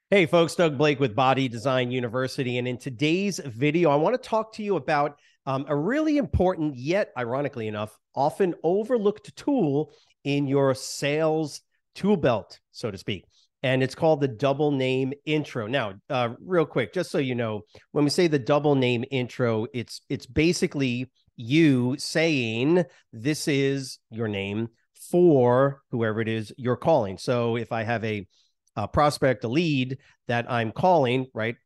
Hey folks, Doug Blake with Body Design University. And in today's video, I want to talk to you about a really important, yet ironically enough, often overlooked tool in your sales tool belt, so to speak. And it's called the double name intro. Now, real quick, just so you know, when we say the double name intro, it's basically you saying this is your name for whoever it is you're calling. So if I have a prospect, a lead that I'm calling, right,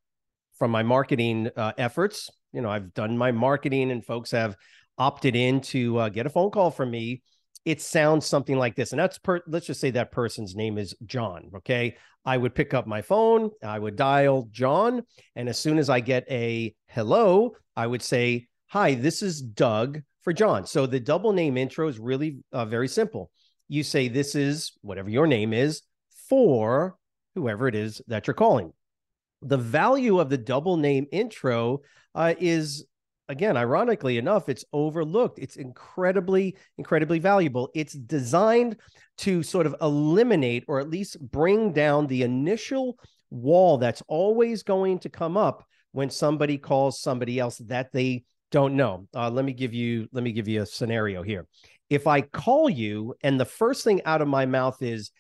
from my marketing efforts. I've done my marketing and folks have opted in to get a phone call from me. It sounds something like this. And let's just say that person's name is John. Okay. I would pick up my phone, I would dial John. And as soon as I get a hello, I would say, hi, this is Doug for John. So the double name intro is really very simple. You say, this is whatever your name is for whoever it is that you're calling. The value of the double name intro is, again, ironically enough, it's overlooked. It's incredibly, incredibly valuable. It's designed to sort of eliminate or at least bring down the initial wall that's always going to come up when somebody calls somebody else that they don't know. Let me give you a scenario here. If I call you and the first thing out of my mouth is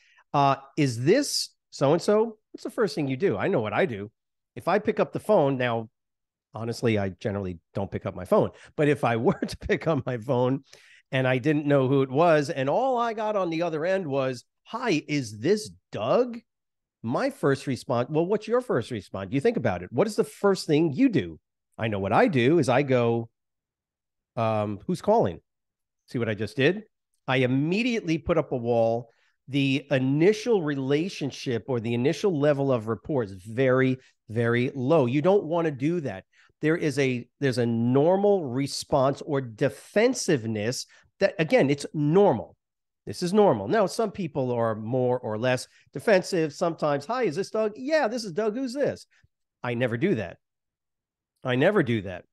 this so-and-so? What's the first thing you do? I know what I do. If I pick up the phone, now, honestly, I generally don't pick up my phone. But if I were to pick up my phone and I didn't know who it was, and all I got on the other end was, hi, is this Doug? My first response, well, what's your first response? You think about it. What is the first thing you do? I know what I do is I go, who's calling? See what I just did? I immediately put up a wall. The initial relationship or the initial level of rapport is very, very low. You don't want to do that. There's a normal response or defensiveness that, again, it's normal. This is normal. Now, some people are more or less defensive. Sometimes, hi, is this Doug? Yeah, this is Doug. Who's this? I never do that. I never do that.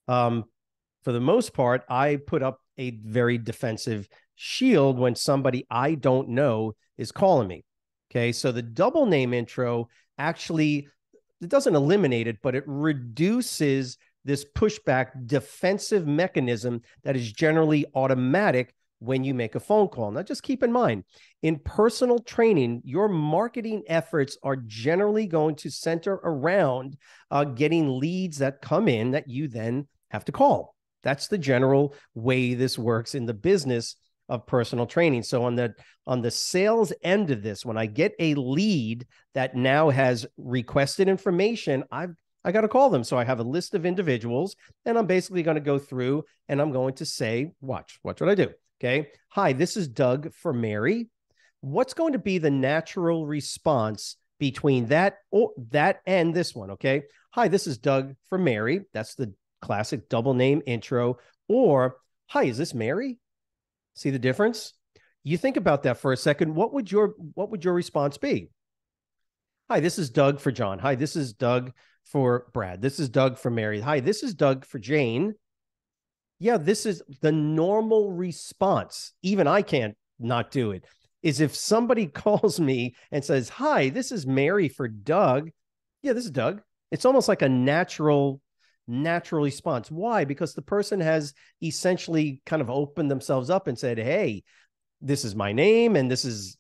For the most part, I put up a very defensive shield when somebody I don't know is calling me. Okay. So the double name intro actually, it doesn't eliminate it, but it reduces this pushback defensive mechanism that is generally automatic when you make a phone call. Now, just keep in mind, in personal training, your marketing efforts are generally going to center around getting leads that come in that you then have to call. That's the general way this works in the business of personal training. So on the sales end of this, when I get a lead that now has requested information, I got to call them. So I have a list of individuals, and I'm basically going to go through and I'm going to say, watch what I do. Okay. Hi, this is Doug for Mary. What's going to be the natural response between that and this one? Okay. Hi, this is Doug for Mary. That's the classic double name intro. Or, hi, is this Mary? See the difference? You think about that for a second. What would your response be? Hi, this is Doug for John. Hi, this is Doug for Brad. This is Doug for Mary. Hi, this is Doug for Jane. Yeah, this is the normal response. Even I can't not do it. Is if somebody calls me and says, hi, this is Mary for Doug. Yeah, this is Doug. It's almost like a natural response. Why? Because the person has essentially kind of opened themselves up and said, hey, this is my name, and this is,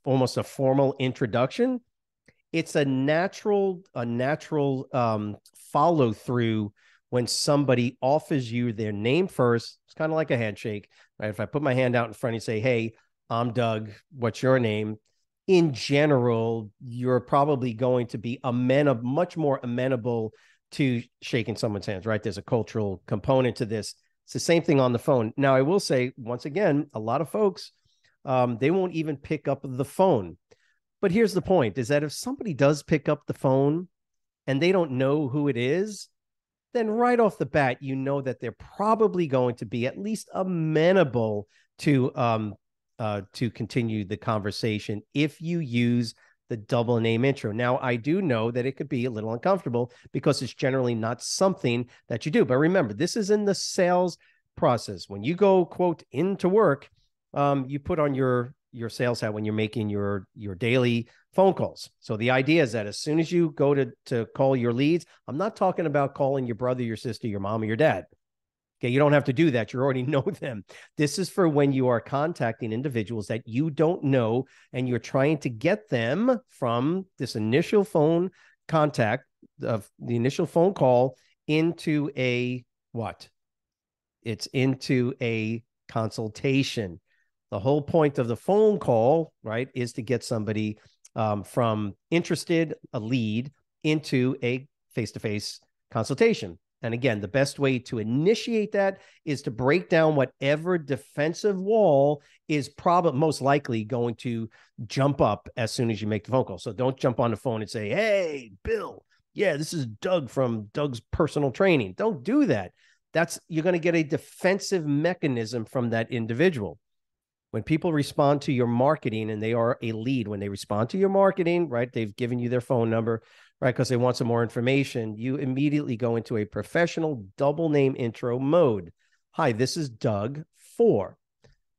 almost a formal introduction. It's a natural follow through when somebody offers you their name first. It's kind of like a handshake, right? If I put my hand out in front and say, hey, I'm Doug, what's your name? In general, you're probably going to be much more amenable to shaking someone's hands, right? There's a cultural component to this. It's the same thing on the phone. Now, I will say, once again, a lot of folks, they won't even pick up the phone. But here's the point, is that if somebody does pick up the phone and they don't know who it is, then right off the bat, you know that they're probably going to be at least amenable to continue the conversation if you use the double name intro. Now, I do know that it could be a little uncomfortable because it's generally not something that you do. But remember, this is in the sales process. When you go, quote, into work, you put on your sales hat when you're making your daily phone calls. So the idea is that as soon as you go to call your leads, I'm not talking about calling your brother, your sister, your mom, or your dad. Okay, you don't have to do that. You already know them. This is for when you are contacting individuals that you don't know and you're trying to get them from this initial phone contact of the initial phone call into a what? It's into a consultation. The whole point of the phone call, right, is to get somebody from interested, a lead, into a face-to-face consultation. And again, the best way to initiate that is to break down whatever defensive wall is probably most likely going to jump up as soon as you make the phone call. So don't jump on the phone and say, hey, Bill, yeah, this is Doug from Doug's personal training. Don't do that. You're going to get a defensive mechanism from that individual. When people respond to your marketing and they are a lead, when they respond to your marketing, right, they've given you their phone number, right, because they want some more information, you immediately go into a professional double name intro mode. Hi, this is Doug for.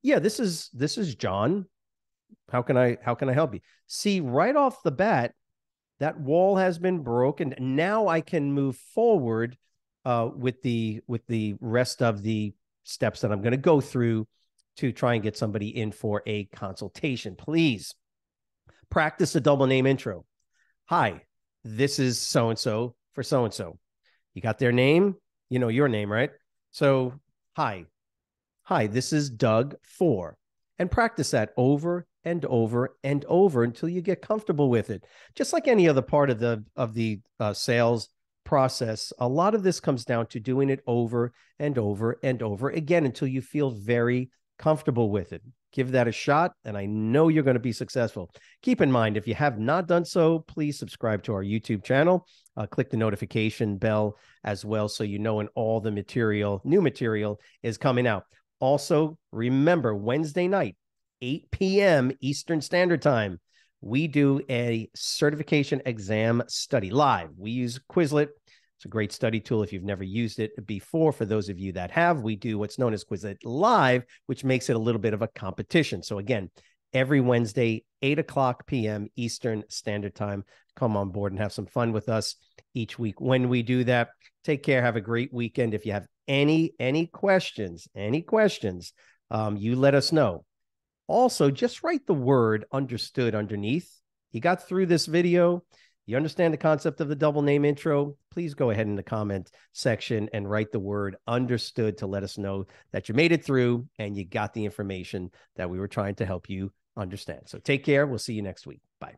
Yeah, this is John. How can I help you? See, right off the bat, that wall has been broken. Now I can move forward with the rest of the steps that I'm going to go through to try and get somebody in for a consultation. Please practice a double name intro. Hi, this is so-and-so for so-and-so. You got their name? You know your name, right? So, hi, this is Doug for. And practice that over and over and over until you get comfortable with it. Just like any other part of the sales process, a lot of this comes down to doing it over and over and over again until you feel very comfortable with it. Give that a shot, and I know you're going to be successful. Keep in mind, if you have not done so, please subscribe to our YouTube channel. Click the notification bell as well so you know when all the new material is coming out. Also, remember, Wednesday night, 8 p.m. Eastern Standard Time, we do a certification exam study live. We use Quizlet. It's a great study tool if you've never used it before. For those of you that have, we do what's known as Quizlet Live, which makes it a little bit of a competition. So again, every Wednesday, 8 o'clock p.m. Eastern Standard Time. Come on board and have some fun with us each week when we do that. Take care. Have a great weekend. If you have any questions, you let us know. Also, just write the word understood underneath. You got through this video. You understand the concept of the double name intro. Please go ahead in the comment section and write the word understood to let us know that you made it through and you got the information that we were trying to help you understand. So take care. We'll see you next week. Bye.